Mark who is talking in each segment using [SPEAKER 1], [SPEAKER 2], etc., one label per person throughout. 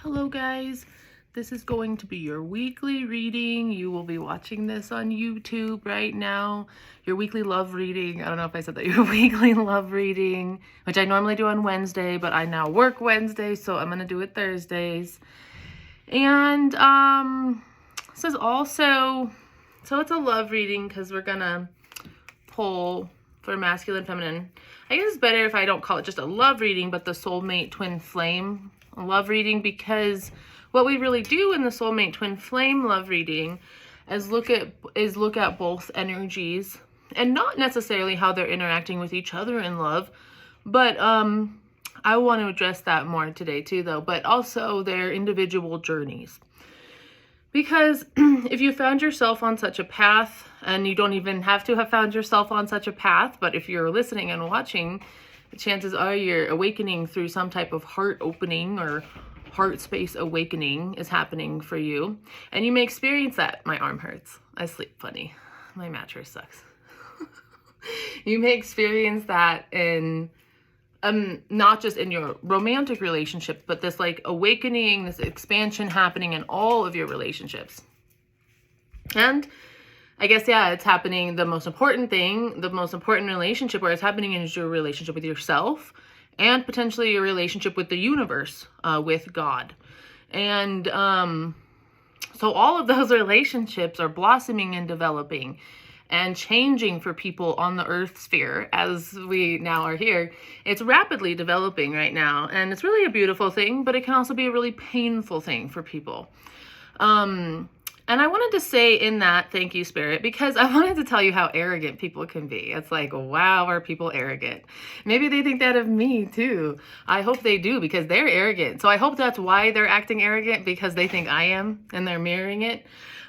[SPEAKER 1] Hello guys, this is going to be your weekly reading. You will be watching this on YouTube right now. Your weekly love reading. I don't know if I said that. Your weekly love reading, which I normally do on Wednesday, but I now work Wednesday, so I'm going to do it Thursdays. And this is also, so it's a love reading because we're going to pull for masculine, feminine. I guess it's better if I don't call it just a love reading, but the soulmate twin flame love reading, because what we really do in the soulmate twin flame love reading is look at both energies, and not necessarily how they're interacting with each other in love, but I want to address that more today too though, but also their individual journeys. Because if you found yourself on such a path, and you don't even have to have found yourself on such a path, but if you're listening and watching, the chances are you're awakening through some type of heart opening or heart space awakening is happening for you. And you may experience that. My arm hurts. I sleep funny. My mattress sucks. You may experience that in not just in your romantic relationship, but this like awakening, this expansion happening in all of your relationships. And I guess, yeah, it's happening. The most important thing, the most important relationship where it's happening is your relationship with yourself, and potentially your relationship with the universe, with God. And so all of those relationships are blossoming and developing and changing for people on the earth sphere as we now are here. It's rapidly developing right now, and it's really a beautiful thing, but it can also be a really painful thing for people. And I wanted to say in that, thank you, Spirit, because I wanted to tell you how arrogant people can be. It's like, wow, are people arrogant? Maybe they think that of me too. I hope they do, because they're arrogant. So I hope that's why they're acting arrogant, because they think I am and they're mirroring it.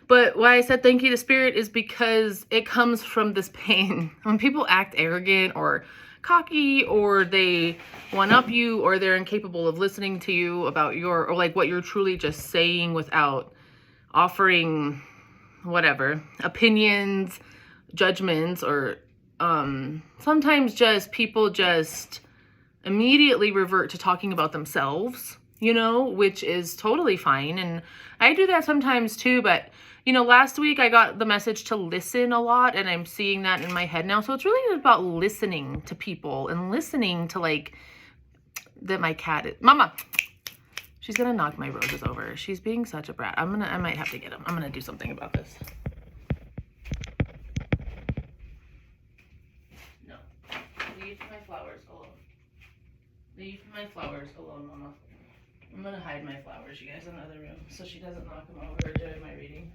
[SPEAKER 1] But why I said thank you to Spirit is because it comes from this pain. When people act arrogant or cocky, or they one-up you, or they're incapable of listening to you about or like what you're truly just saying without offering whatever opinions, judgments, or sometimes just people just immediately revert to talking about themselves, which is totally fine. And I do that sometimes too, but last week I got the message to listen a lot, and I'm seeing that in my head now. So it's really about listening to people and listening to that my cat is, Mama, she's gonna knock my roses over. She's being such a brat. I might have to get him. I'm gonna do something about this. No, leave my flowers alone. Leave my flowers alone, Mama. I'm gonna hide my flowers, you guys, in the other room, so she doesn't knock them over during my reading.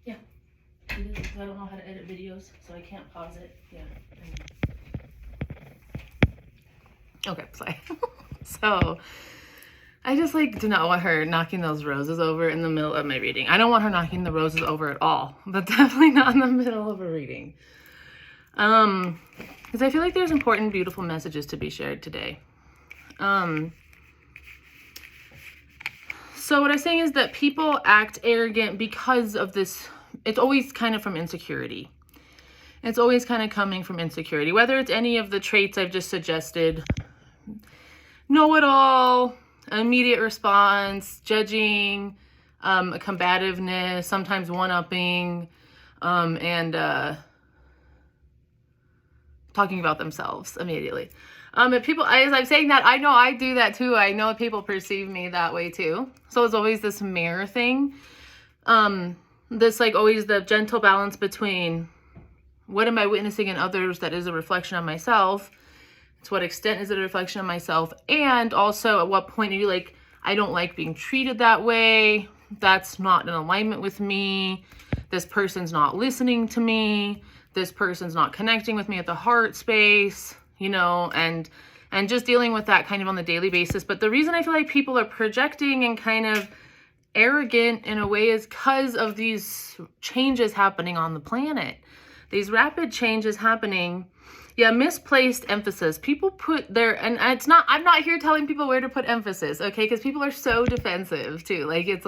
[SPEAKER 1] Yeah. Because I don't know how to edit videos, so I can't pause it. Yeah. Okay, sorry. So I just do not want her knocking those roses over in the middle of my reading. I don't want her knocking the roses over at all, but definitely not in the middle of a reading. Because I feel like there's important, beautiful messages to be shared today. So what I'm saying is that people act arrogant because of this. It's always kind of from insecurity. It's always kind of coming from insecurity, whether it's any of the traits I've just suggested: know-it-all, immediate response, judging, combativeness, sometimes one-upping, and talking about themselves immediately. If people, as I'm saying that, I know I do that too. I know people perceive me that way too. So it's always this mirror thing. This always the gentle balance between what am I witnessing in others that is a reflection of myself, to what extent is it a reflection of myself, and also at what point are you I don't like being treated that way, that's not in alignment with me, this person's not listening to me, this person's not connecting with me at the heart space, and just dealing with that kind of on the daily basis. But the reason I feel like people are projecting and kind of arrogant in a way is because of these changes happening on the planet. These rapid changes happening. Yeah, misplaced emphasis. People put and I'm not here telling people where to put emphasis, okay? Because people are so defensive too. It's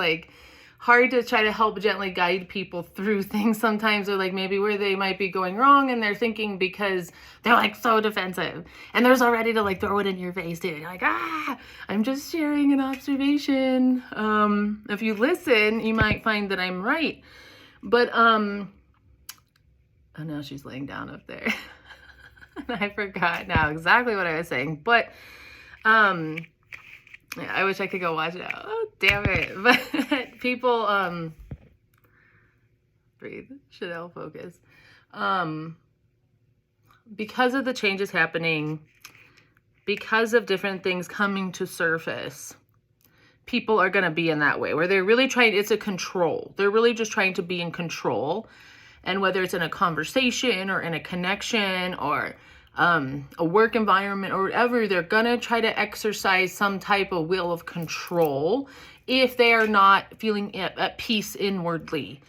[SPEAKER 1] hard to try to help gently guide people through things sometimes, or like maybe where they might be going wrong and they're thinking because they're like so defensive and they're so ready to like throw it in your face too. You're like, I'm just sharing an observation. If you listen, you might find that I'm right. But oh no, she's laying down up there. I forgot now exactly what I was saying, but yeah, I wish I could go watch it out. Oh, damn it. But people, breathe, Chanel, focus. Because of the changes happening, because of different things coming to surface, people are going to be in that way where they're really trying, it's a control. They're really just trying to be in control. And whether it's in a conversation or in a connection or a work environment or whatever, they're gonna try to exercise some type of will of control if they are not feeling at peace inwardly,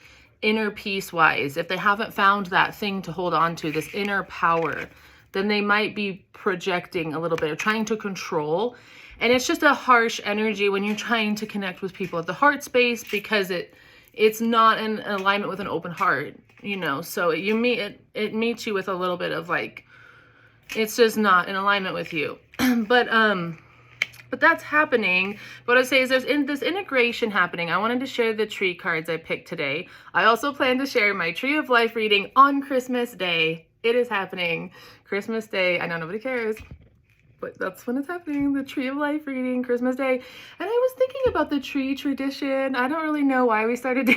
[SPEAKER 1] inner peace wise. If they haven't found that thing to hold on to, this inner power, then they might be projecting a little bit or trying to control. And it's just a harsh energy when you're trying to connect with people at the heart space, because it's not in alignment with an open heart, you know. So it meets you with a little bit of like, it's just not in alignment with you. But that's happening. What I say is there's this integration happening. I wanted to share the tree cards I picked today. I also plan to share my Tree of Life reading on Christmas Day. It is happening. Christmas Day. I know nobody cares, but that's when it's happening. The Tree of Life reading, Christmas Day. And I was thinking about the tree tradition. I don't really know why we started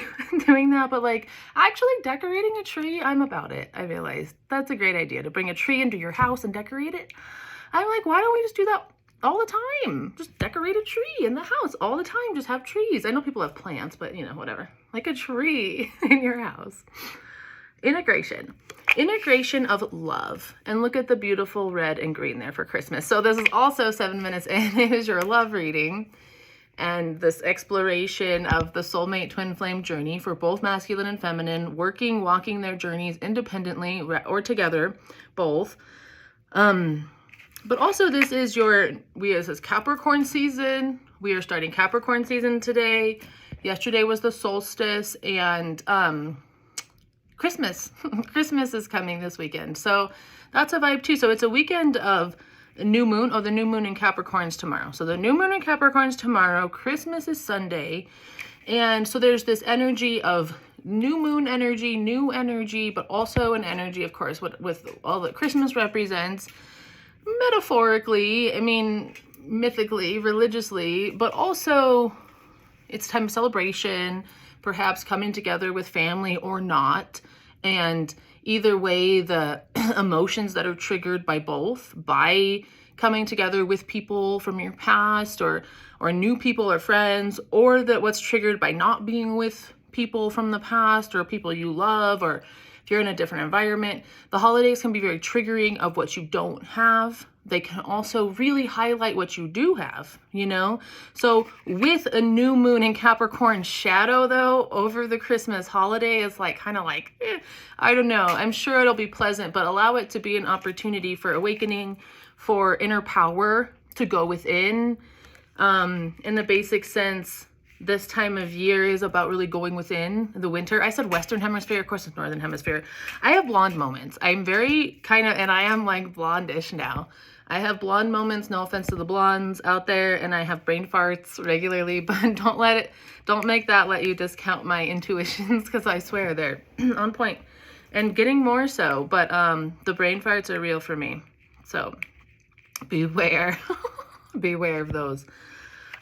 [SPEAKER 1] doing that, but like actually decorating a tree, I'm about it. I realized that's a great idea, to bring a tree into your house and decorate it. I'm like, why don't we just do that all the time? Just decorate a tree in the house all the time. Just have trees. I know people have plants, but you know, whatever. Like a tree in your house. Integration of love. And look at the beautiful red and green there for Christmas. So this is also 7 minutes in. It is your love reading. And this exploration of the soulmate twin flame journey for both masculine and feminine, walking their journeys independently or together, both. But also this is this is Capricorn season. We are starting Capricorn season today. Yesterday was the solstice, and Christmas is coming this weekend. So that's a vibe too. So it's a weekend of new moon. Oh, the new moon in Capricorn's tomorrow. So the new moon in Capricorn's tomorrow. Christmas is Sunday. And so there's this energy of new moon energy, new energy, but also an energy, of course, with all that Christmas represents, metaphorically, I mean, mythically, religiously, but also it's time of celebration, perhaps coming together with family or not. And either way, the emotions that are triggered by both, by coming together with people from your past or new people or friends, or that what's triggered by not being with people from the past or people you love, or if you're in a different environment. The holidays can be very triggering of what you don't have. They can also really highlight what you do have, you know? So with a new moon in Capricorn shadow, though, over the Christmas holiday is like kind of like, I don't know. I'm sure it'll be pleasant, but allow it to be an opportunity for awakening, for inner power to go within. In the basic sense, this time of year is about really going within. The winter, I said Western Hemisphere, of course it's Northern Hemisphere. I have blonde moments. I'm very and I am like blondish now. I have blonde moments, no offense to the blondes out there, and I have brain farts regularly, but don't make that let you discount my intuitions, because I swear they're on point and getting more so, but the brain farts are real for me. So beware, beware of those.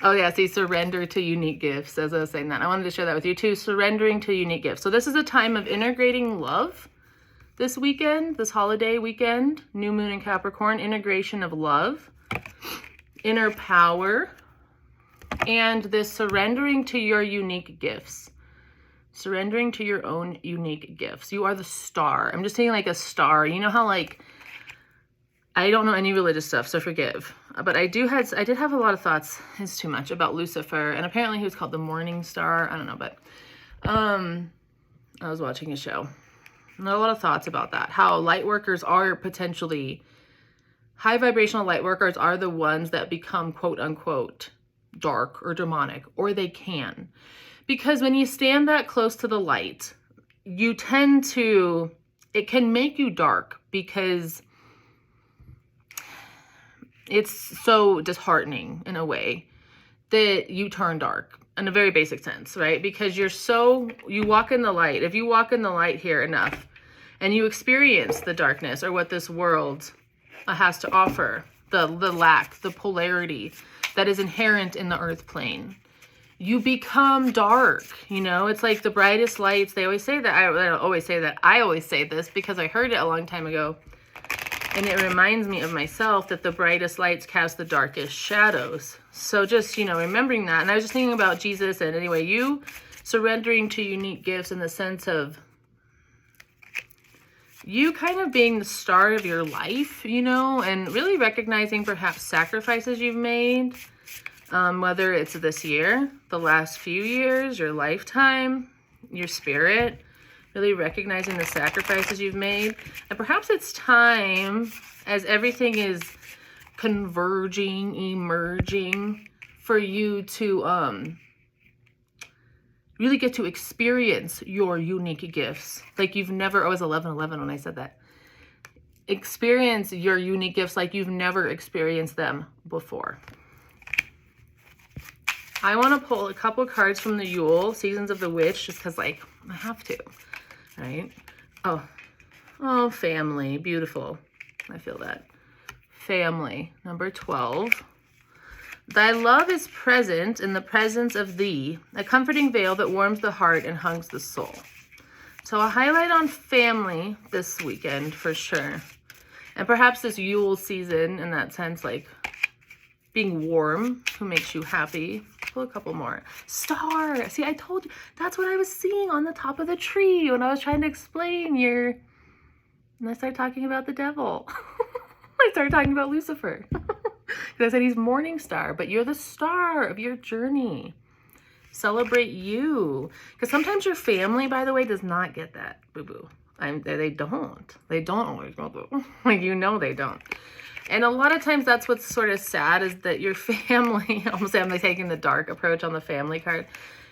[SPEAKER 1] Oh yeah, see, surrender to unique gifts. As I was saying that, I wanted to share that with you too, surrendering to unique gifts. So this is a time of integrating love. This weekend, this holiday weekend, new moon in Capricorn, integration of love, inner power, and this surrendering to your unique gifts. Surrendering to your own unique gifts. You are the star. I'm just saying like a star. You know how like, I don't know any religious stuff, so forgive. But I did have a lot of thoughts, it's too much, about Lucifer. And apparently he was called the morning star. I don't know, but I was watching a show. A lot of thoughts about that. How light workers are potentially, high vibrational light workers are the ones that become quote unquote dark or demonic, or they can. Because when you stand that close to the light, you tend to, it can make you dark because it's so disheartening in a way that you turn dark in a very basic sense, right? Because you walk in the light. If you walk in the light here enough and you experience the darkness or what this world has to offer, the lack, the polarity that is inherent in the earth plane, you become dark. It's like the brightest lights. They always say that. I don't always say that. I always say this because I heard it a long time ago. And it reminds me of myself that the brightest lights cast the darkest shadows. So just, remembering that. And I was just thinking about Jesus and anyway, you surrendering to unique gifts in the sense of you kind of being the star of your life, and really recognizing perhaps sacrifices you've made. Whether it's this year, the last few years, your lifetime, your spirit, really recognizing the sacrifices you've made. And perhaps it's time, as everything is converging, emerging, for you to really get to experience your unique gifts. Like you've never, I was 11:11 when I said that. Experience your unique gifts like you've never experienced them before. I want to pull a couple cards from the Yule, Seasons of the Witch, just because, I have to, right? Oh, family. Beautiful. I feel that. Family. Number 12. Thy love is present in the presence of thee, a comforting veil that warms the heart and hugs the soul. So a highlight on family this weekend for sure. And perhaps this Yule season in that sense, being warm, who makes you happy. Pull a couple more. Star. See, I told you, that's what I was seeing on the top of the tree when I was trying to explain and I started talking about the devil. I started talking about Lucifer. Because I said he's morning star, but you're the star of your journey. Celebrate you. Because sometimes your family, by the way, does not get that, boo-boo. They don't. They don't always, boo-boo. They don't. And a lot of times that's what's sort of sad is that your family, almost I'm taking the dark approach on the family card.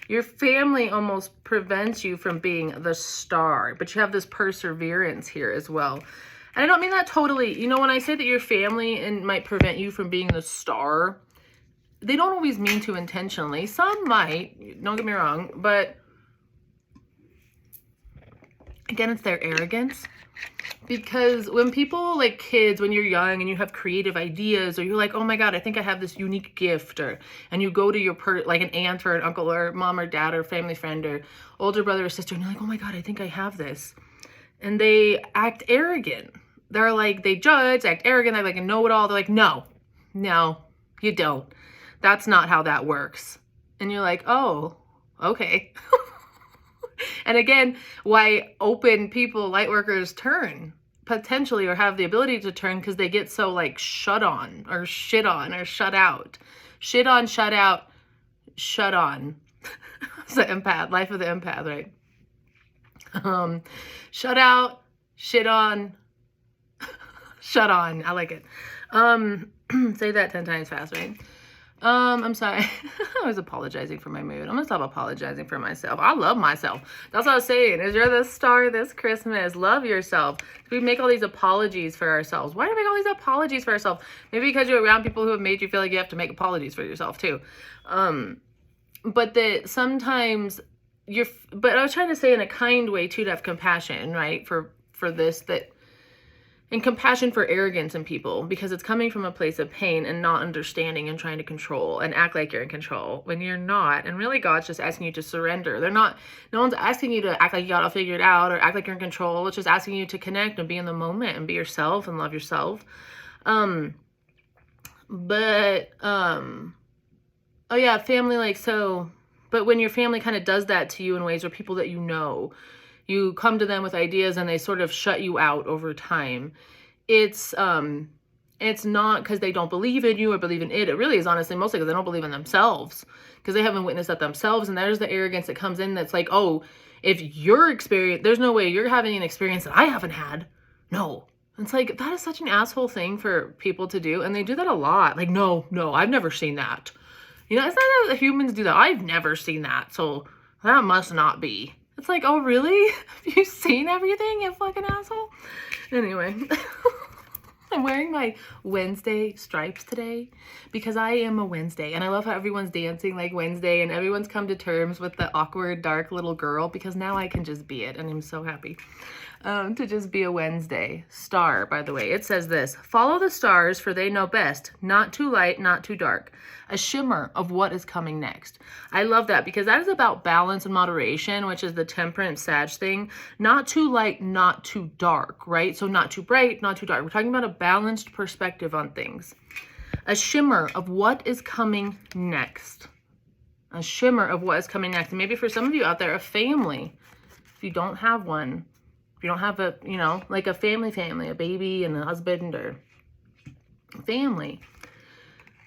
[SPEAKER 1] Your family almost prevents you from being the star, but you have this perseverance here as well. And I don't mean that totally, when I say that your family might prevent you from being the star, they don't always mean to intentionally. Some might, don't get me wrong, but again, it's their arrogance. Because when people, kids, when you're young and you have creative ideas, or you're like, oh my God, I think I have this unique gift, and you go to your, an aunt or an uncle or mom or dad or family friend or older brother or sister, and you're like, oh my God, I think I have this. And they act arrogant. They're they judge, act arrogant, they're a know-it-all. They're no, you don't. That's not how that works. And you're like, oh, okay. And again, why open people, light workers turn potentially or have the ability to turn because they get so shut on or shit on or shut out. Shit on, shut out, shut on. It's the empath, life of the empath, right? Shut out, shit on, shut on. I like it. Say that 10 times fast, right? I'm sorry. I was apologizing for my mood. I'm gonna stop apologizing for myself. I love myself. That's what I was saying. Is you're the star this Christmas. Love yourself. We make all these apologies for ourselves. Why do we make all these apologies for ourselves? Maybe because you're around people who have made you feel like you have to make apologies for yourself too. But that sometimes but I was trying to say in a kind way too, to have compassion, right? For this, that, and compassion for arrogance in people, because it's coming from a place of pain and not understanding and trying to control and act like you're in control when you're not. And really God's just asking you to surrender. No one's asking you to act like you got it all figured out or act like you're in control. It's just asking you to connect and be in the moment and be yourself and love yourself. Oh yeah, family, but when your family kind of does that to you in ways, or people that you come to them with ideas and they sort of shut you out over time. It's not because they don't believe in you or believe in it. It really is honestly mostly because they don't believe in themselves, because they haven't witnessed that themselves. And there's the arrogance that comes in that's oh, if you're there's no way you're having an experience that I haven't had. No. It's that is such an asshole thing for people to do. And they do that a lot. No, I've never seen that. It's not that humans do that. I've never seen that. So That must not be. It's like, oh, really? Have you seen everything, you fucking asshole? Anyway. I'm wearing my Wednesday stripes today because I am a Wednesday, and I love how everyone's dancing like Wednesday and everyone's come to terms with the awkward dark little girl, because now I can just be it, and I'm so happy to just be a Wednesday. Star, by the way, it says this: follow the stars, for they know best, not too light, not too dark, a shimmer of what is coming next. I love that, because that is about balance and moderation, which is the temperance Sag thing. Not too light, not too dark, right? So not too bright, not too dark. We're talking about a balanced perspective on things. A shimmer of what is coming next. A shimmer of what is coming next. And maybe for some of you out there, a family. If you don't have one, if you don't have a, you know, like a family, a baby and a husband or family.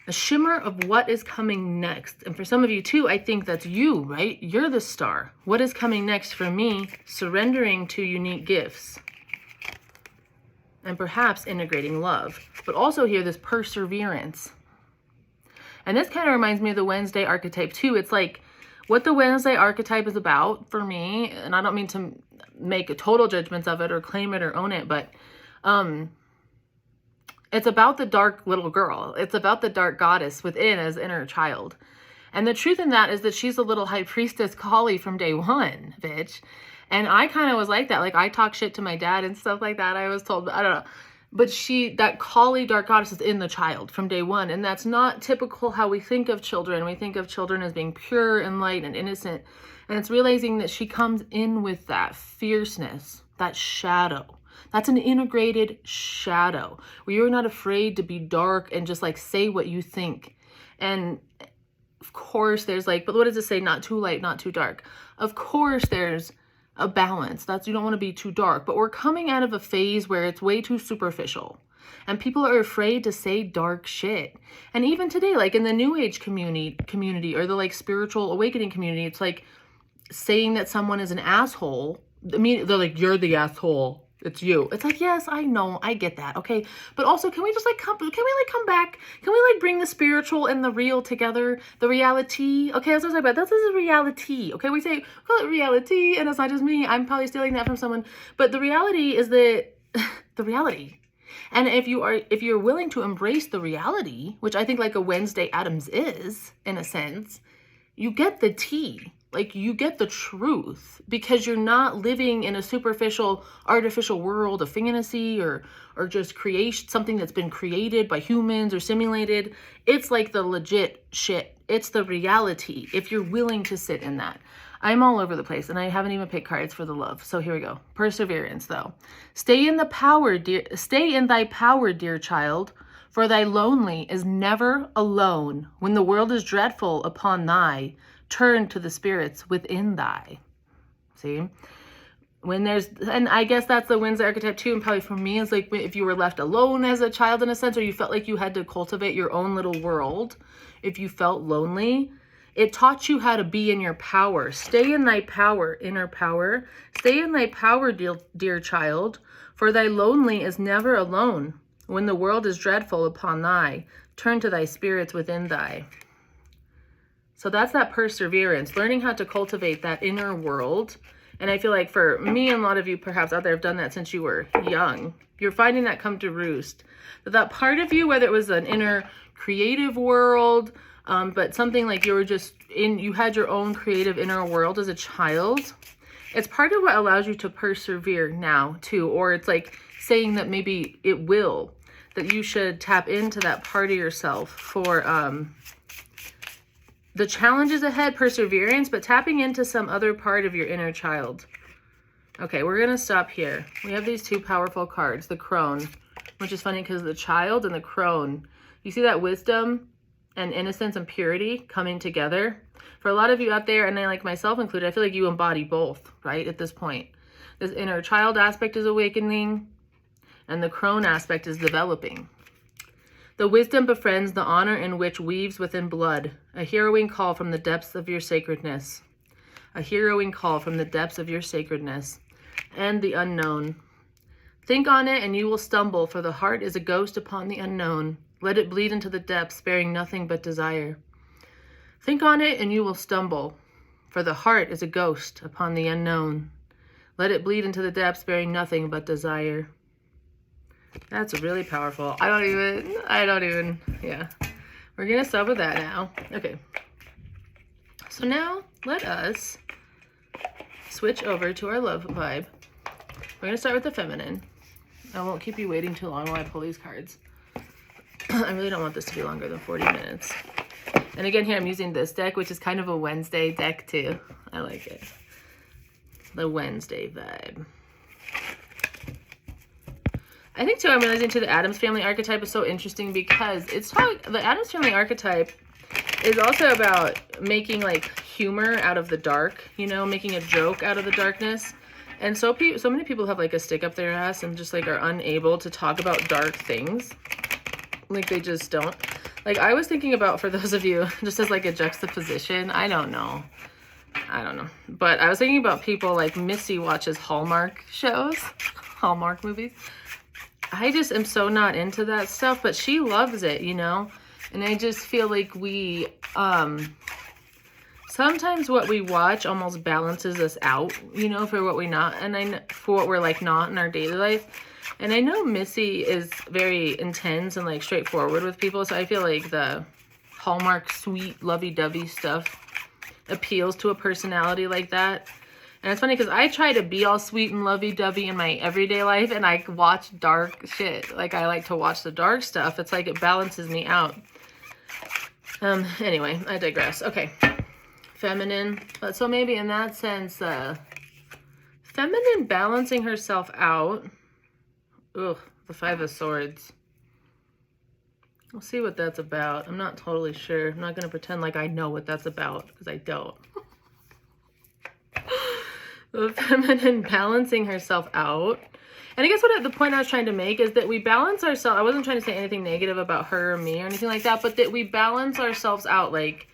[SPEAKER 1] A shimmer of what is coming next. And for some of you too, I think that's you, right? You're the star. What is coming next for me? Surrendering to unique gifts. And perhaps integrating love. But also here, this perseverance. And this kind of reminds me of the Wednesday archetype too. It's like what the Wednesday archetype is about for me. And I don't mean to make a total judgments of it or claim it or own it, but it's about the dark little girl. It's about the dark goddess within as inner child. And the truth in that is that she's a little high priestess Kali from day one, bitch. And I kind of was like that. Like, I talk shit to my dad and stuff like that. I was told, I don't know. But that Kali dark goddess is in the child from day one. And that's not typical how we think of children. We think of children as being pure and light and innocent. And it's realizing that she comes in with that fierceness, that shadow. That's an integrated shadow where you're not afraid to be dark and just like say what you think. And of course there's like, but what does it say? Not too light, not too dark. Of course there's a balance. You don't want to be too dark, but we're coming out of a phase where it's way too superficial and people are afraid to say dark shit. And even today, like in the new age community or the like spiritual awakening community, it's like saying that someone is an asshole. I mean, they're like, you're the asshole. It's you. It's like, yes, I know. I get that. Okay. But also, can we just like come back? Can we like bring the spiritual and the real together? The reality. Okay. That's what I'm talking about. This is a reality. Okay. We call it reality, and it's not just me. I'm probably stealing that from someone, but the reality is that the reality. And if you're willing to embrace the reality, which I think like a Wednesday Addams is in a sense, you get the tea. Like, you get the truth, because you're not living in a superficial, artificial world of fantasy or just creation, something that's been created by humans or simulated. It's like the legit shit. It's the reality, if you're willing to sit in that. I'm all over the place, and I haven't even picked cards for the love. So here we go. Perseverance, though. Stay in thy power, dear child, for thy lonely is never alone. When the world is dreadful upon thy, turn to the spirits within thy. See? And I guess that's the Wednesday archetype too, and probably for me is like if you were left alone as a child in a sense, or you felt like you had to cultivate your own little world, if you felt lonely, it taught you how to be in your power. Stay in thy power, inner power. Stay in thy power, dear child, for thy lonely is never alone. When the world is dreadful upon thy, turn to thy spirits within thy. So that's that perseverance, learning how to cultivate that inner world. And I feel like for me and a lot of you perhaps out there have done that since you were young. You're finding that come to roost. That part of you, whether it was an inner creative world, but something like you had your own creative inner world as a child. It's part of what allows you to persevere now too. Or it's like saying that maybe that you should tap into that part of yourself for, the challenges ahead, perseverance, but tapping into some other part of your inner child. Okay, we're going to stop here. We have these two powerful cards, the crone, which is funny because the child and the crone, you see that wisdom and innocence and purity coming together. For a lot of you out there, and I like myself included, I feel like you embody both, right, at this point. This inner child aspect is awakening, and the crone aspect is developing. The wisdom befriends the honor in which weaves within blood, a harrowing call from the depths of your sacredness. A harrowing call from the depths of your sacredness and the unknown. Think on it and you will stumble, for the heart is a ghost upon the unknown. Let it bleed into the depths, bearing nothing but desire. Think on it and you will stumble, For the heart is a ghost upon the unknown. Let it bleed into the depths, bearing nothing but desire. That's really powerful. I don't even, yeah. We're going to stop with that now. Okay. So now let us switch over to our love vibe. We're going to start with the feminine. I won't keep you waiting too long while I pull these cards. I really don't want this to be longer than 40 minutes. And again, here I'm using this deck, which is kind of a Wednesday deck too. I like it. The Wednesday vibe. I think too, I'm realizing too, the Addams Family archetype is so interesting because the Addams Family archetype is also about making like humor out of the dark, you know, making a joke out of the darkness. And so many people have like a stick up their ass and just like are unable to talk about dark things. Like they just don't. Like I was thinking about, for those of you, just as like a juxtaposition, I don't know. But I was thinking about people like Missy watches Hallmark shows, Hallmark movies. I just am so not into that stuff, but she loves it, you know? And I just feel like we, sometimes what we watch almost balances us out, you know, for what we're not, for what we're like not in our daily life. And I know Missy is very intense and like straightforward with people, so I feel like the Hallmark sweet lovey-dovey stuff appeals to a personality like that. And it's funny because I try to be all sweet and lovey-dovey in my everyday life, and I watch dark shit. Like I like to watch the dark stuff. It's like it balances me out. Anyway, I digress. Okay, feminine. But so maybe in that sense, feminine balancing herself out. Ugh, the Five of Swords. We'll see what that's about. I'm not totally sure. I'm not going to pretend like I know what that's about, because I don't. The feminine balancing herself out. And I guess what the point I was trying to make is that we balance ourselves. I wasn't trying to say anything negative about her or me or anything like that, but that we balance ourselves out like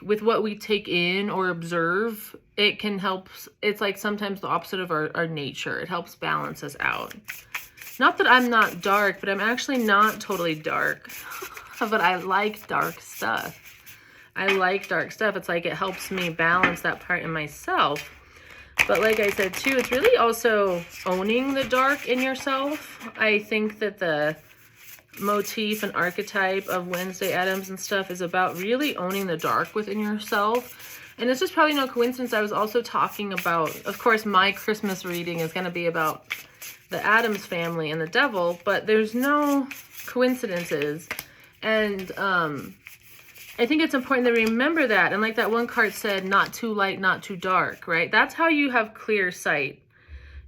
[SPEAKER 1] with what we take in or observe. It can help. It's like sometimes the opposite of our nature. It helps balance us out. Not that I'm not dark, but I'm actually not totally dark. But I like dark stuff. I like dark stuff. It's like it helps me balance that part in myself. But like I said too, it's really also owning the dark in yourself. I think that the motif and archetype of Wednesday Addams and stuff is about really owning the dark within yourself. And it's just probably no coincidence I was also talking about, of course, my Christmas reading is going to be about the Addams family and the devil, but there's no coincidences. And I think it's important to remember that. And like that one card said, not too light, not too dark, right? That's how you have clear sight,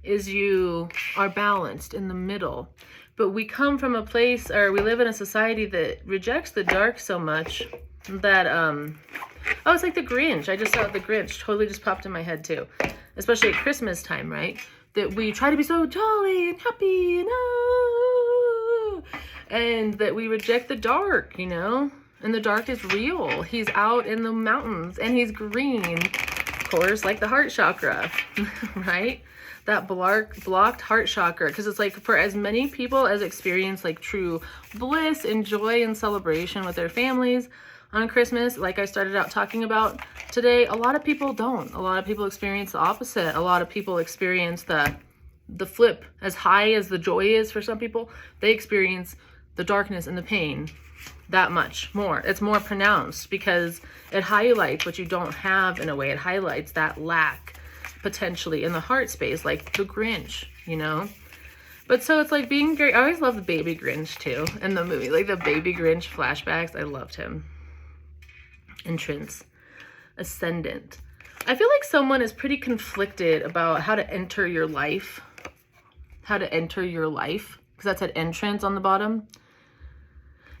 [SPEAKER 1] is you are balanced in the middle. But we come from a place, or we live in a society that rejects the dark so much that, oh, it's like the Grinch. I just saw the Grinch. Totally just popped in my head too. Especially at Christmas time, right? That we try to be so jolly and happy and that we reject the dark, you know? And the dark is real. He's out in the mountains and he's green, of course, like the heart chakra, right? That blocked heart chakra. Because it's like for as many people as experience like true bliss and joy and celebration with their families on Christmas, like I started out talking about today, a lot of people don't. A lot of people experience the opposite. A lot of people experience the flip. As high as the joy is for some people, they experience the darkness and the pain that much more. It's more pronounced because it highlights what you don't have in a way. It highlights that lack potentially in the heart space, like the Grinch, you know? But so it's like being very, I always love the baby Grinch too in the movie, like the baby Grinch flashbacks. I loved him. Entrance, ascendant. I feel like someone is pretty conflicted about how to enter your life. How to enter your life, because that said entrance on the bottom.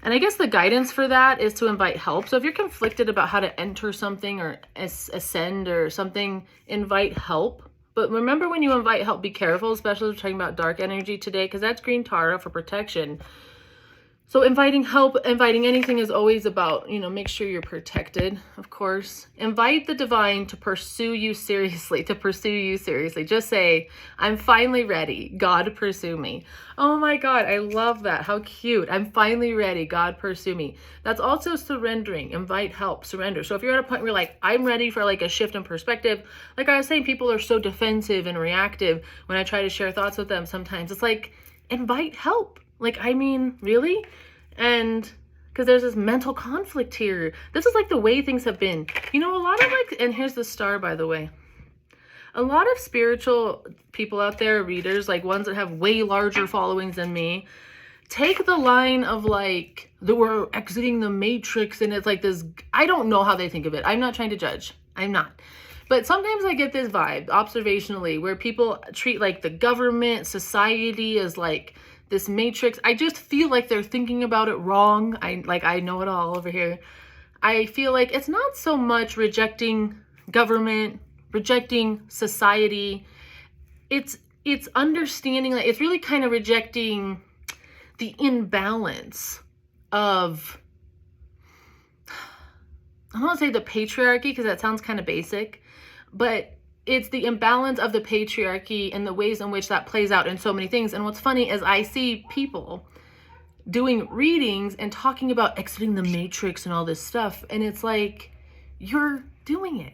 [SPEAKER 1] And I guess the guidance for that is to invite help. So if you're conflicted about how to enter something or ascend or something, invite help. But remember, when you invite help, be careful, especially if we're talking about dark energy today, because that's green Tara for protection. So inviting help, inviting anything is always about, make sure you're protected, of course. Invite the divine to pursue you seriously, Just say, I'm finally ready. God, pursue me. Oh my God, I love that. How cute. I'm finally ready. God, pursue me. That's also surrendering. Invite help, surrender. So if you're at a point where you're like, I'm ready for like a shift in perspective, like I was saying, people are so defensive and reactive when I try to share thoughts with them sometimes. It's like, invite help. Like, I mean, really? And because there's this mental conflict here. This is like the way things have been. A lot of like, and here's the star, by the way. A lot of spiritual people out there, readers, like ones that have way larger followings than me, take the line of like, that we're exiting the matrix, and it's like this, I don't know how they think of it. I'm not trying to judge. I'm not. But sometimes I get this vibe, observationally, where people treat like the government, society as like this matrix. I just feel like they're thinking about it wrong. I know it all over here. I feel like it's not so much rejecting government, rejecting society. It's understanding that it's really kind of rejecting the imbalance of, I don't want to say the patriarchy because that sounds kind of basic, but it's the imbalance of the patriarchy and the ways in which that plays out in so many things. And what's funny is I see people doing readings and talking about exiting the matrix and all this stuff. And it's like, you're doing it.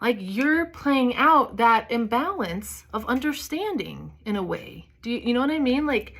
[SPEAKER 1] Like, you're playing out that imbalance of understanding in a way. You know what I mean? Like,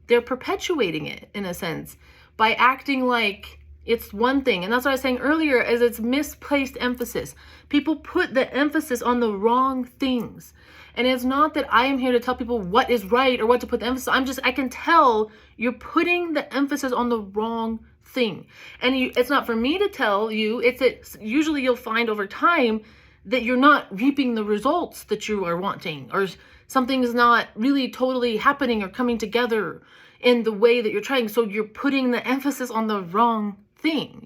[SPEAKER 1] they're perpetuating it in a sense by acting like it's one thing. And that's what I was saying earlier, is it's misplaced emphasis. People put the emphasis on the wrong things. And it's not that I am here to tell people what is right or what to put the emphasis on. I can tell you're putting the emphasis on the wrong thing. And it's not for me to tell you. It's that usually you'll find over time that you're not reaping the results that you are wanting, or something is not really totally happening or coming together in the way that you're trying. So you're putting the emphasis on the wrong thing.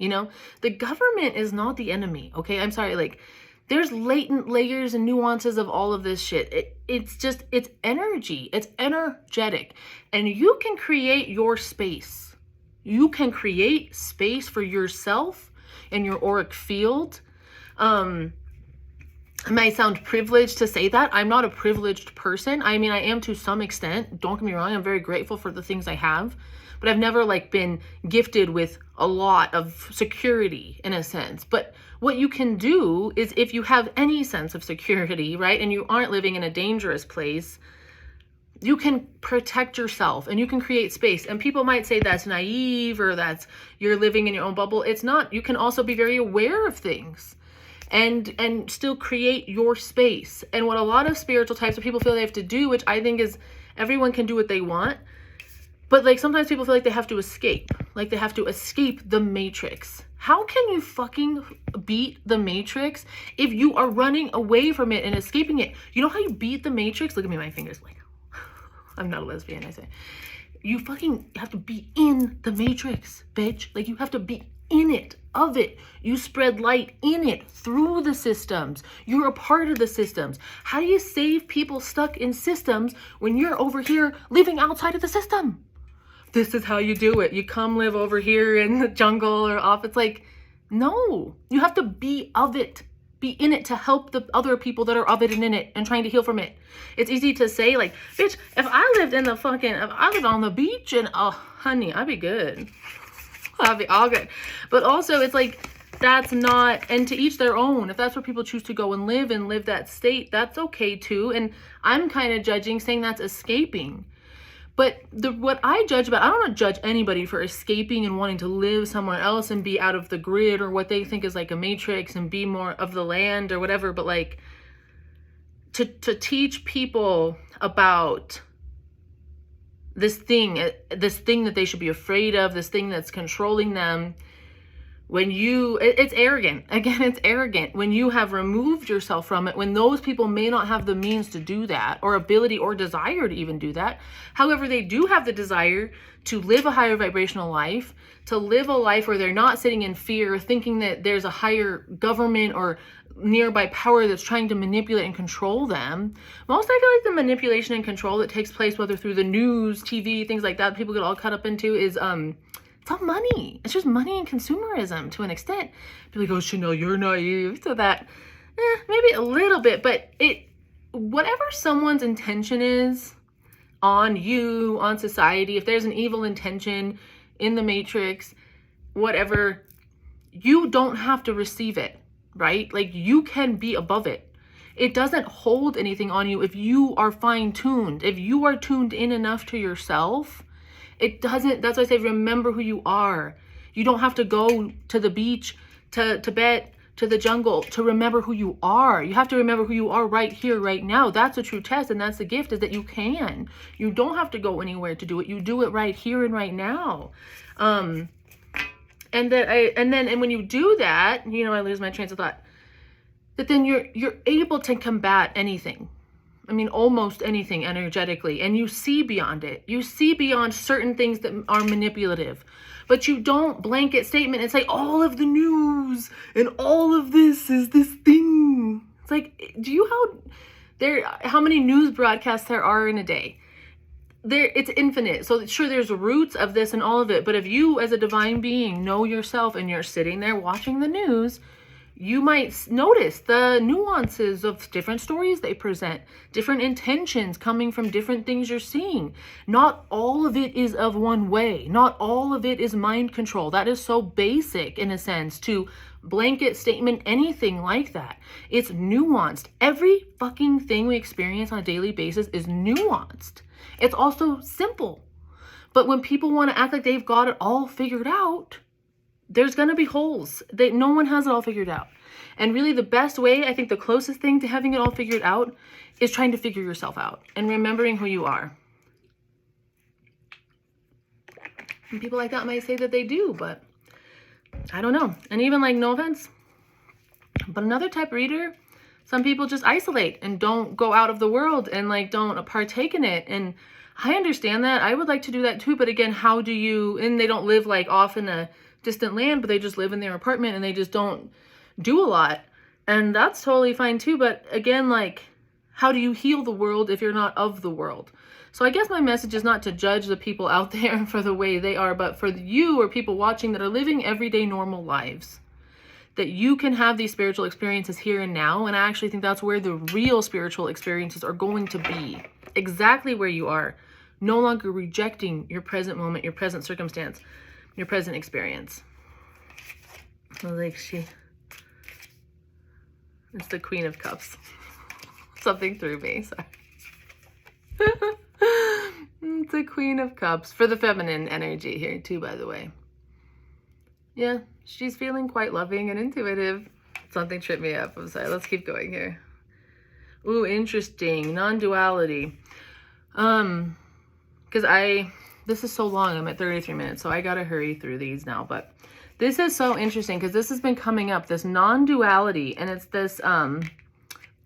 [SPEAKER 1] The government is not the enemy. Okay. I'm sorry. Like, there's latent layers and nuances of all of this shit. It's energy. It's energetic, and you can create your space. You can create space for yourself in your auric field. It might sound privileged to say that. I'm not a privileged person. I mean, I am to some extent. Don't get me wrong. I'm very grateful for the things I have, but I've never like been gifted with a lot of security in a sense. But what you can do is, if you have any sense of security, right, and you aren't living in a dangerous place, you can protect yourself and you can create space. And people might say that's naive, or that's you're living in your own bubble. It's not. You can also be very aware of things and still create your space. And what a lot of spiritual types of people feel they have to do, which I think is, everyone can do what they want, but like sometimes people feel like they have to escape, like they have to escape the matrix. How can you fucking beat the matrix if you are running away from it and escaping it? You know how you beat the matrix? Look at me, my fingers, like, I'm not a lesbian, I say. You fucking have to be in the matrix, bitch. Like, you have to be in it, of it. You spread light in it, through the systems. You're a part of the systems. How do you save people stuck in systems when you're over here living outside of the system? This is how you do it. You come live over here in the jungle or off. It's like, no, you have to be of it. Be in it to help the other people that are of it and in it and trying to heal from it. It's easy to say, like, bitch, if I lived on the beach and, oh, honey, I'd be good. I'll be all good. But also, it's like, that's not, and to each their own. If that's where people choose to go and live that state, that's okay too. And I'm kind of judging, saying that's escaping. But what I judge about, I don't want to judge anybody for escaping and wanting to live somewhere else and be out of the grid or what they think is like a matrix and be more of the land or whatever. But like, to teach people about this thing that they should be afraid of, this thing that's controlling them, it's arrogant. Again, it's arrogant when you have removed yourself from it, when those people may not have the means to do that, or ability or desire to even do that. However, they do have the desire to live a higher vibrational life, to live a life where they're not sitting in fear, thinking that there's a higher government or nearby power that's trying to manipulate and control them. Most, I feel like the manipulation and control that takes place, whether through the news, TV, things like that, people get all caught up into, is It's all money. It's just money and consumerism to an extent. Be like, oh, Chanel, you're naive to that. Maybe a little bit, but whatever someone's intention is on you, on society, if there's an evil intention in the matrix, whatever, you don't have to receive it, right? Like, you can be above it. It doesn't hold anything on you if you are fine-tuned. If you are tuned in enough to yourself, it doesn't, that's why I say remember who you are. You don't have to go to the beach, to Tibet, to the jungle to remember who you are. You have to remember who you are right here, right now. That's a true test, and that's the gift, is that you can. You don't have to go anywhere to do it. You do it right here and right now. And when you do that, you know, I lose my train of thought. That then you're able to combat anything. I mean, almost anything energetically, and you see beyond it. You see beyond certain things that are manipulative, but you don't blanket statement and say all of the news and all of this is this thing. It's like, how many news broadcasts there are in a day? It's infinite. So sure, there's roots of this and all of it, but if you as a divine being know yourself and you're sitting there watching the news, you might notice the nuances of different stories they present, different intentions coming from different things you're seeing. Not all of it is of one way. Not all of it is mind control. That is so basic, in a sense, to blanket statement anything like that. It's nuanced. Every fucking thing we experience on a daily basis is nuanced. It's also simple. But when people want to act like they've got it all figured out, there's going to be holes. No one has it all figured out. And really the best way, I think the closest thing to having it all figured out is trying to figure yourself out and remembering who you are. And people like that might say that they do, but I don't know. And even like, no offense, but another type of reader, some people just isolate and don't go out of the world and like don't partake in it. And I understand that. I would like to do that too. But again, how do you, and they don't live like off in a distant land, but they just live in their apartment and they just don't do a lot, and that's totally fine too. But again, like, how do you heal the world if you're not of the world? So I guess my message is not to judge the people out there for the way they are, but for you or people watching that are living everyday normal lives, that you can have these spiritual experiences here and now. And I actually think that's where the real spiritual experiences are going to be, exactly where you are, no longer rejecting your present moment, your present circumstance, your present experience. Like it's the Queen of Cups. Something threw me, sorry. It's the Queen of Cups for the feminine energy here too, by the way. Yeah, she's feeling quite loving and intuitive. Something tripped me up. I'm sorry. Let's keep going here. Ooh, interesting. Non-duality. Because this is so long. I'm at 33 minutes, so I gotta hurry through these now. But this is so interesting because this has been coming up, this non-duality, and it's this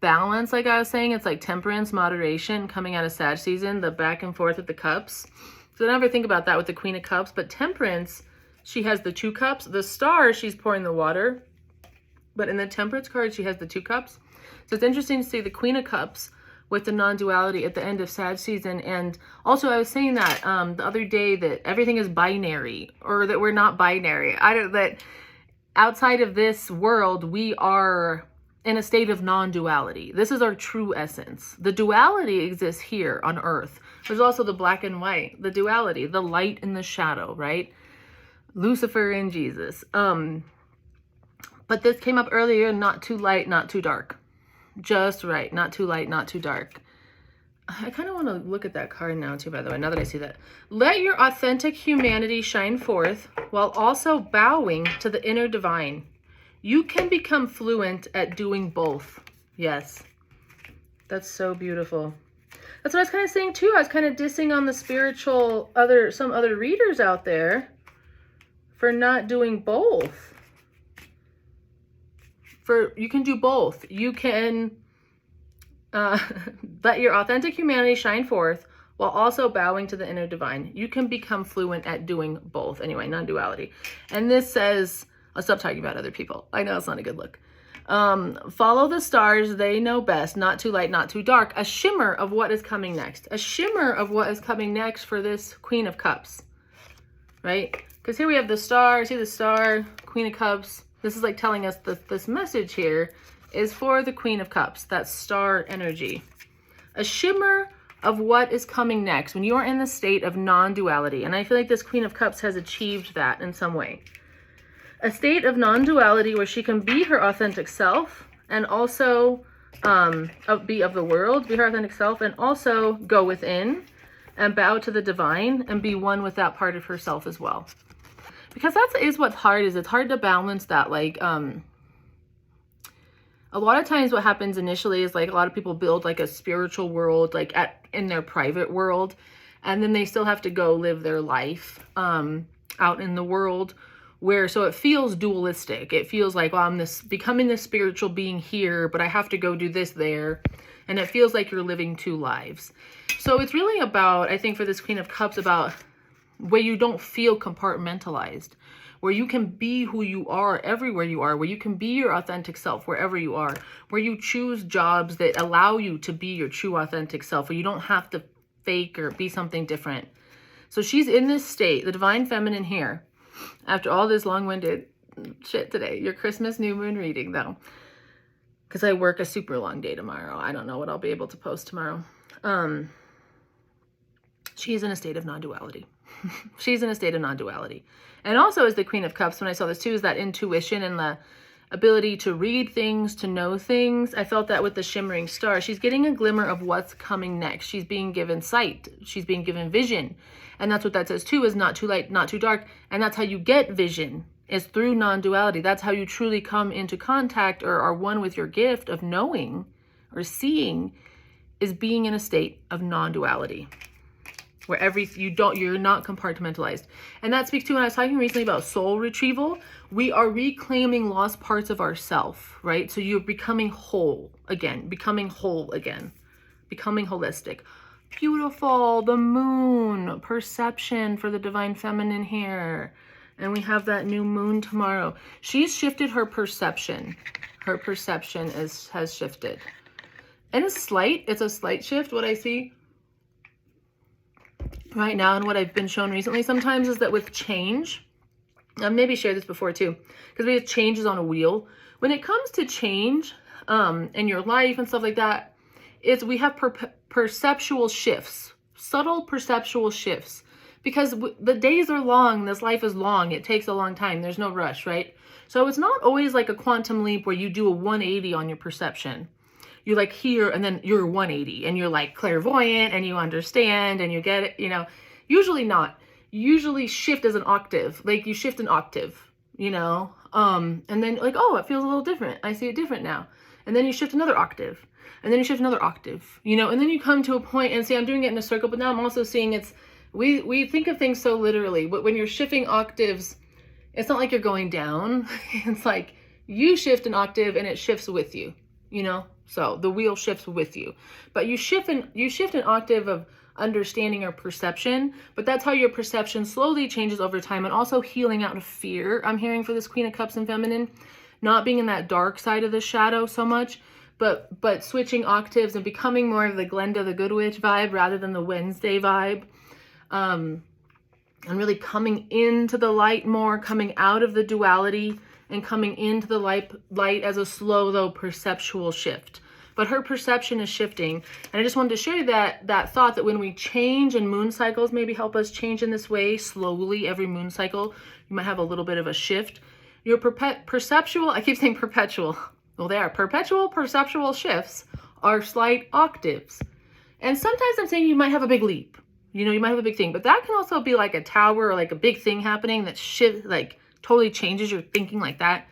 [SPEAKER 1] balance, like I was saying. It's like temperance, moderation, coming out of Sag season, the back and forth with the cups. So I never think about that with the Queen of Cups, but temperance, she has the 2 cups. The star, she's pouring the water, but in the temperance card, she has the 2 cups. So it's interesting to see the Queen of Cups with the non-duality at the end of Sag season. And also I was saying that the other day that everything is binary, or that we're not binary. That outside of this world, we are in a state of non-duality. This is our true essence. The duality exists here on earth. There's also the black and white, the duality, the light and the shadow, right? Lucifer and Jesus. But this came up earlier, not too light, not too dark. Just right. Not too light, not too dark. I kind of want to look at that card now too, by the way, now that I see that. Let your authentic humanity shine forth while also bowing to the inner divine. You can become fluent at doing both. Yes. That's so beautiful. That's what I was kind of saying too. I was kind of dissing on the spiritual some other readers out there for not doing both. You can do both. You can let your authentic humanity shine forth while also bowing to the inner divine. You can become fluent at doing both. Anyway, non-duality. And this says, I'll stop talking about other people. I know it's not a good look. Follow the stars. They know best. Not too light, not too dark. A shimmer of what is coming next. A shimmer of what is coming next for this Queen of Cups. right? Because here we have the star. See the star, Queen of Cups. This is like telling us that this message here is for the Queen of Cups, that star energy. A shimmer of what is coming next when you are in the state of non-duality. And I feel like this Queen of Cups has achieved that in some way. A state of non-duality where she can be her authentic self and also be of the world, be her authentic self, and also go within and bow to the divine and be one with that part of herself as well. Because that is what's hard, is it's hard to balance that. Like, a lot of times what happens initially is like a lot of people build like a spiritual world, like in their private world, and then they still have to go live their life out in the world, where so it feels dualistic. It feels like, well, I'm becoming this spiritual being here, but I have to go do this there, and it feels like you're living two lives. So it's really about, I think for this Queen of Cups, about where you don't feel compartmentalized, where you can be who you are everywhere you are, where you can be your authentic self wherever you are, where you choose jobs that allow you to be your true authentic self, where you don't have to fake or be something different. So she's in this state, the divine feminine here, after all this long-winded shit today. Your Christmas new moon reading though, because I work a super long day tomorrow. I don't know what I'll be able to post tomorrow. She's in a state of non-duality. She's in a state of non-duality. And also as the Queen of Cups, when I saw this too, is that intuition and the ability to read things, to know things. I felt that with the shimmering star. She's getting a glimmer of what's coming next. She's being given sight. She's being given vision. And that's what that says too, is not too light, not too dark. And that's how you get vision, is through non-duality. That's how you truly come into contact or are one with your gift of knowing or seeing, is being in a state of non-duality, where you're not compartmentalized. And that speaks to when I was talking recently about soul retrieval. We are reclaiming lost parts of ourself, right? So you're becoming whole again, becoming holistic. Beautiful, the moon, perception for the divine feminine here. And we have that new moon tomorrow. She's shifted her perception. Her perception has shifted. And it's a slight shift, what I see right now, and what I've been shown recently sometimes, is that with change, I've maybe shared this before too, because we have changes on a wheel. When it comes to change in your life and stuff like that, we have perceptual shifts, subtle perceptual shifts, because the days are long, this life is long, it takes a long time, there's no rush, right? So it's not always like a quantum leap where you do a 180 on your perception. You're like here and then you're 180 and you're like clairvoyant and you understand and you get it, usually not. Usually shift as an octave, like you shift an octave, and then like, oh, it feels a little different. I see it different now. And then you shift another octave and then you shift another octave, and then you come to a point and see, I'm doing it in a circle, but now I'm also seeing we think of things so literally, but when you're shifting octaves, it's not like you're going down. It's like you shift an octave and it shifts with you, So the wheel shifts with you, but you shift an octave of understanding or perception, but that's how your perception slowly changes over time, and also healing out of fear. I'm hearing for this Queen of Cups and feminine, not being in that dark side of the shadow so much, but switching octaves and becoming more of the Glenda the Good Witch vibe rather than the Wednesday vibe, and really coming into the light more, coming out of the duality and coming into the light as a slow, though, perceptual shift. But her perception is shifting. And I just wanted to share that thought that when we change, and moon cycles maybe help us change in this way, slowly, every moon cycle, you might have a little bit of a shift. Your perceptual, I keep saying perpetual. Well, they are perpetual perceptual shifts are slight octaves. And sometimes I'm saying you might have a big leap. You might have a big thing, but that can also be like a tower or like a big thing happening that totally changes your thinking like that.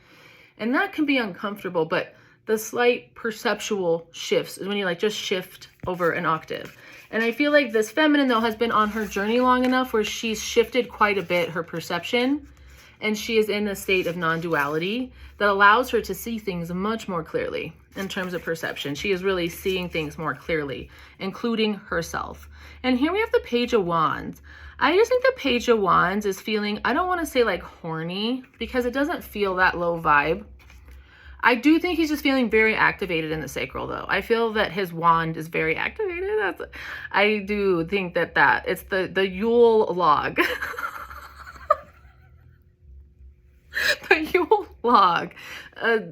[SPEAKER 1] And that can be uncomfortable, but the slight perceptual shifts is when you just shift over an octave. And I feel like this feminine though has been on her journey long enough where she's shifted quite a bit her perception, and she is in a state of non-duality that allows her to see things much more clearly in terms of perception. She is really seeing things more clearly, including herself. And here we have the Page of Wands. I just think the Page of Wands is feeling, I don't want to say like horny, because it doesn't feel that low vibe. I do think he's just feeling very activated in the sacral though. I feel that his wand is very activated. I do think that it's the Yule log. log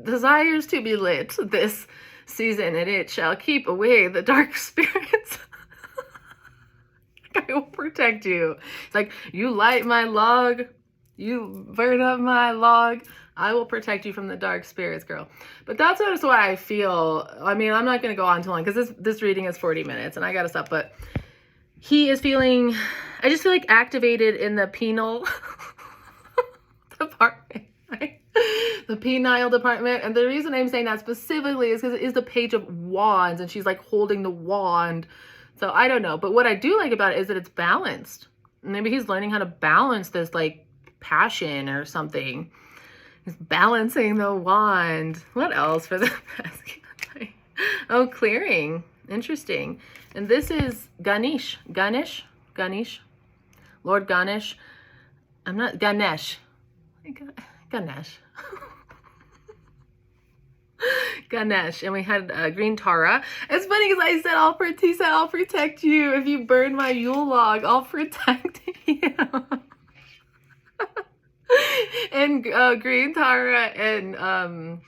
[SPEAKER 1] desires to be lit this season, and it shall keep away the dark spirits. I will protect you. It's like, you light my log, you burn up my log, I will protect you from the dark spirits, girl. But that's just why I feel. I mean, I'm not going to go on too long because this reading is 40 minutes and I got to stop. But he is feeling, I just feel like activated in the penal department, right? The penile department. And the reason I'm saying that specifically is because it is the Page of Wands and she's like holding the wand. So I don't know. But what I do like about it is that it's balanced. Maybe he's learning how to balance this like passion or something. He's balancing the wand. What else for the masculine? Oh, clearing. Interesting. And this is Ganesh. Ganesh? Lord Ganesh. I'm not Ganesh. Ganesh. Ganesh. And we had green Tara. It's funny because he said I'll protect you. If you burn my Yule log, I'll protect you. And green Tara and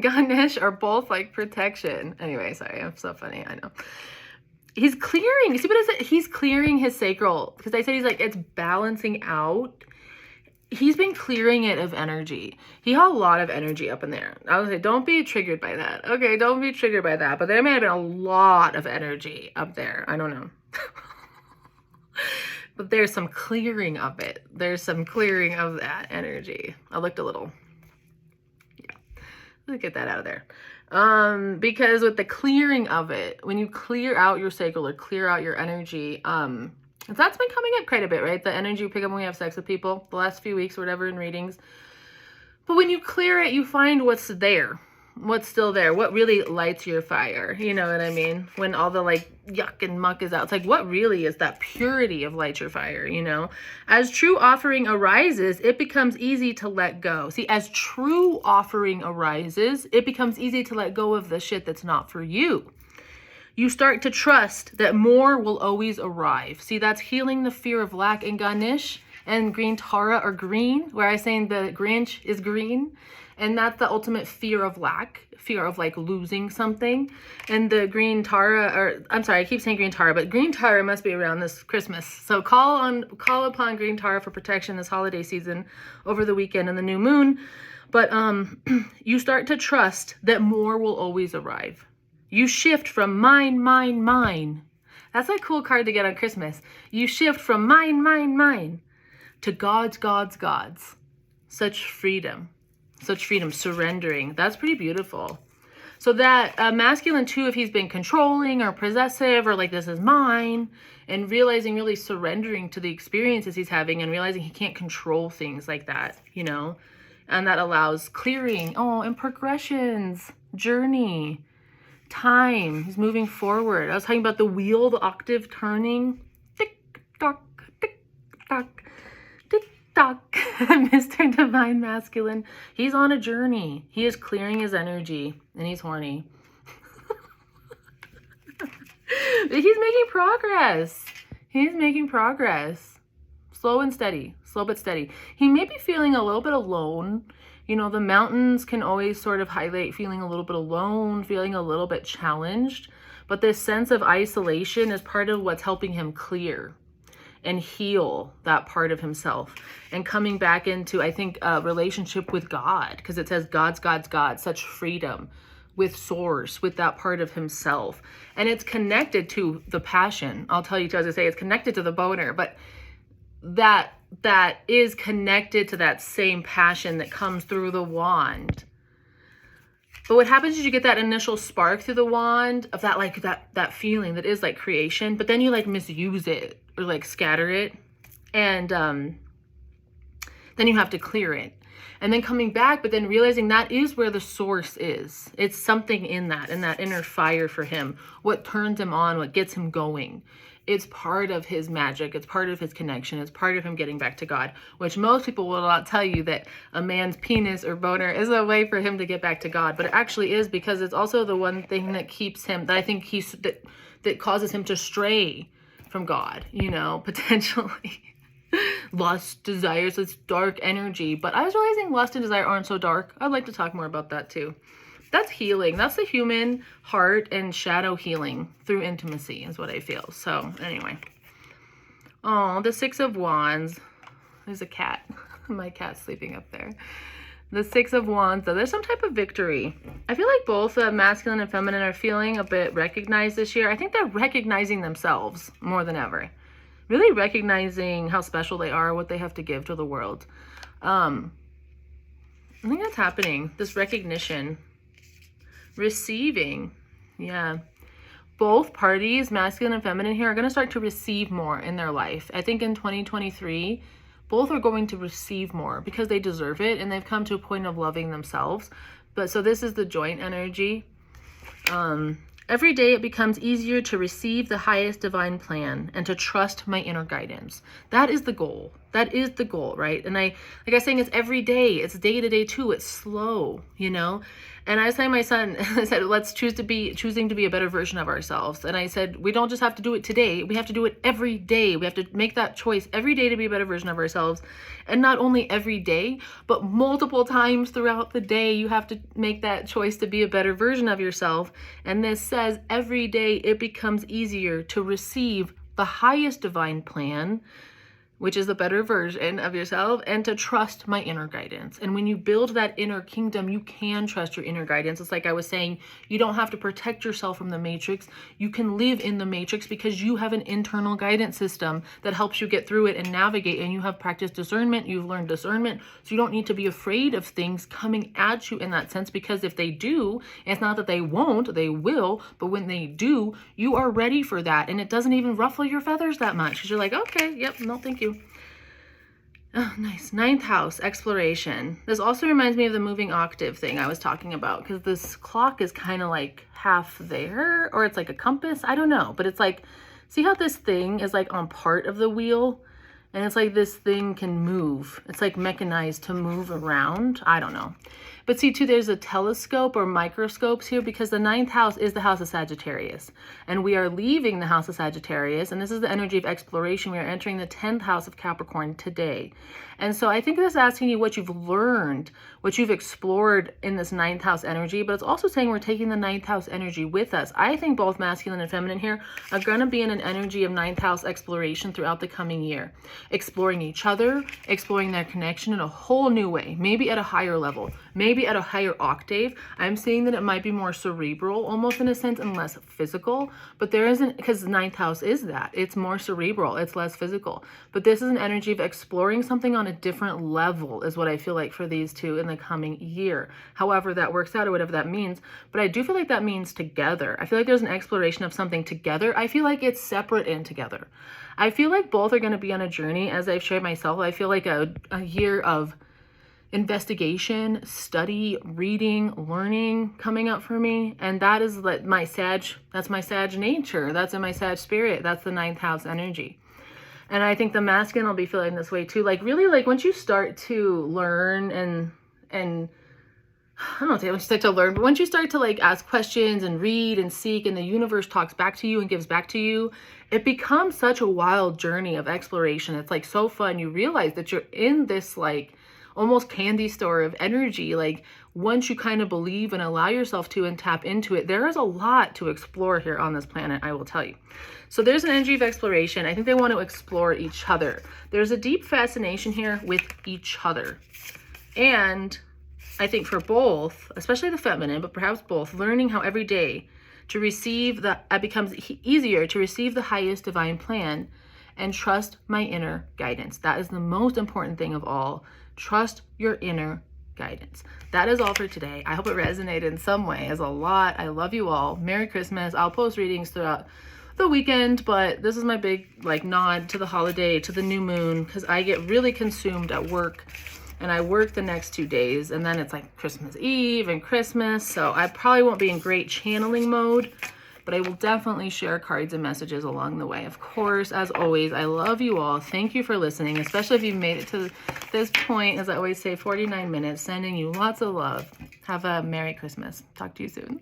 [SPEAKER 1] Ganesh are both like protection. Anyway, sorry, I'm so funny. I know. He's clearing. You see what I said? He's clearing his sacral because I said he's like, it's balancing out. He's been clearing it of energy. He had a lot of energy up in there. I would say, don't be triggered by that. Okay, don't be triggered by that. But there may have been a lot of energy up there. I don't know. But there's some clearing of it. There's some clearing of that energy. I looked a little. Yeah. Let's get that out of there. Because with the clearing of it, when you clear out your sacral or clear out your energy, that's been coming up quite a bit, right? The energy you pick up when we have sex with people the last few weeks or whatever in readings. But when you clear it, you find what's there, what's still there, what really lights your fire. You know what I mean? When all the like yuck and muck is out, it's like, what really is that purity of light your fire, you know? As true offering arises, it becomes easy to let go. See, as true offering arises, it becomes easy to let go of the shit that's not for you. You start to trust that more will always arrive. See, that's healing the fear of lack. In Ganesh and green Tara are green, where I'm saying the Grinch is green. And that's the ultimate fear of lack, fear of like losing something. And the green Tara, or I'm sorry, I keep saying green Tara, but green Tara must be around this Christmas. So call upon green Tara for protection this holiday season over the weekend and the new moon. But you start to trust that more will always arrive. You shift from mine. That's a cool card to get on Christmas. You shift from mine to God's. Such freedom, surrendering. That's pretty beautiful. So that masculine too, if he's been controlling or possessive or like this is mine, and realizing really surrendering to the experiences he's having and realizing he can't control things like that, you know, and that allows clearing, and progressions, journey, time. He's moving forward. I was talking about the wheel, the octave turning. Tick tock, tick tock, tick tock. Mr. Divine Masculine. He's on a journey. He is clearing his energy and he's horny. He's making progress. He's making progress. Slow and steady. Slow but steady. He may be feeling a little bit alone. You know, the mountains can always sort of highlight feeling a little bit alone, feeling a little bit challenged. But this sense of isolation is part of what's helping him clear and heal that part of himself. And coming back into, I think, a relationship with God. Because it says God's, such freedom with source, with that part of himself. And it's connected to the passion. I'll tell you, as I say, it's connected to the boner. But that is connected to that same passion that comes through the wand. But what happens is you get that initial spark through the wand of that, like that feeling that is like creation, but then you like misuse it or like scatter it. And then you have to clear it. And then coming back, but then realizing that is where the source is. It's something in that inner fire for him. What turns him on, what gets him going. It's part of his magic. It's part of his connection. It's part of him getting back to God, which most people will not tell you that a man's penis or boner is a way for him to get back to God. But it actually is, because it's also the one thing that keeps him, that I think that causes him to stray from God, you know, potentially. lust, desires, this dark energy. But I was realizing lust and desire aren't so dark. I'd like to talk more about that too. That's healing. That's the human heart and shadow healing through intimacy is what I feel. So anyway. Oh, the Six of Wands. There's a cat. My cat's sleeping up there. The Six of Wands, though, there's some type of victory. I feel like both masculine and feminine are feeling a bit recognized this year. I think they're recognizing themselves more than ever. Really recognizing how special they are, what they have to give to the world. I think that's happening. This recognition. Receiving. Yeah. Both parties, masculine and feminine here, are going to start to receive more in their life. I think in 2023, both are going to receive more because they deserve it and they've come to a point of loving themselves. But so this is the joint energy. Every day it becomes easier to receive the highest divine plan and to trust my inner guidance. That is the goal. That is the goal, right? And like I was saying, it's every day. It's day to day too. It's slow, you know? And I was telling my son, I said, let's choosing to be a better version of ourselves. And I said, we don't just have to do it today. We have to do it every day. We have to make that choice every day to be a better version of ourselves. And not only every day, but multiple times throughout the day, you have to make that choice to be a better version of yourself. And this says every day it becomes easier to receive the highest divine plan, which is the better version of yourself, and to trust my inner guidance. And when you build that inner kingdom, you can trust your inner guidance. It's like I was saying, you don't have to protect yourself from the matrix. You can live in the matrix because you have an internal guidance system that helps you get through it and navigate. And you have practiced discernment. You've learned discernment. So you don't need to be afraid of things coming at you in that sense, because if they do, it's not that they won't, they will. But when they do, you are ready for that. And it doesn't even ruffle your feathers that much because you're like, okay, yep, no, thank you. Oh, nice. Ninth house, exploration. This also reminds me of the moving octave thing I was talking about, because this clock is kind of like half there, or it's like a compass. I don't know, but it's like, see how this thing is like on part of the wheel, and it's like this thing can move. It's like mechanized to move around. I don't know. But see too, there's a telescope or microscopes here, because the ninth house is the house of Sagittarius. And we are leaving the house of Sagittarius. And this is the energy of exploration. We are entering the 10th house of Capricorn today. And so I think this is asking you what you've learned, what you've explored in this ninth house energy. But it's also saying we're taking the ninth house energy with us. I think both masculine and feminine here are going to be in an energy of ninth house exploration throughout the coming year. Exploring each other, exploring their connection in a whole new way. Maybe at a higher level. Maybe at a higher octave. I'm seeing that it might be more cerebral, almost in a sense, and less physical. But there isn't, because the ninth house is that. It's more cerebral. It's less physical. But this is an energy of exploring something on a different level, is what I feel like for these two in the coming year. However that works out, or whatever that means. But I do feel like that means together. I feel like there's an exploration of something together. I feel like it's separate and together. I feel like both are going to be on a journey, as I've shared myself. I feel like a year of investigation, study, reading, learning coming up for me. And that is like my Sag, that's my Sag nature. That's in my Sag spirit. That's the ninth house energy. And I think the masculine will be feeling this way too. Like really, like once you start to learn and I don't say once you start to learn, but once you start to like ask questions and read and seek, and the universe talks back to you and gives back to you, it becomes such a wild journey of exploration. It's like so fun. You realize that you're in this like almost candy store of energy. Like once you kind of believe and allow yourself to and tap into it, there is a lot to explore here on this planet, I will tell you. So there's an energy of exploration. I think they want to explore each other. There's a deep fascination here with each other. And I think for both, especially the feminine, but perhaps both, learning how every day to receive it becomes easier to receive the highest divine plan and trust my inner guidance. That is the most important thing of all. Trust your inner guidance. That is all for today. I hope it resonated in some way. It's a lot. I love you all. Merry Christmas. I'll post readings throughout the weekend, but this is my big like nod to the holiday, to the new moon, because I get really consumed at work, and I work the next 2 days, and then it's like Christmas Eve and Christmas, so I probably won't be in great channeling mode, but I will definitely share cards and messages along the way. Of course, as always, I love you all. Thank you for listening, especially if you've made it to this point. As I always say, 49 minutes, sending you lots of love. Have a Merry Christmas. Talk to you soon.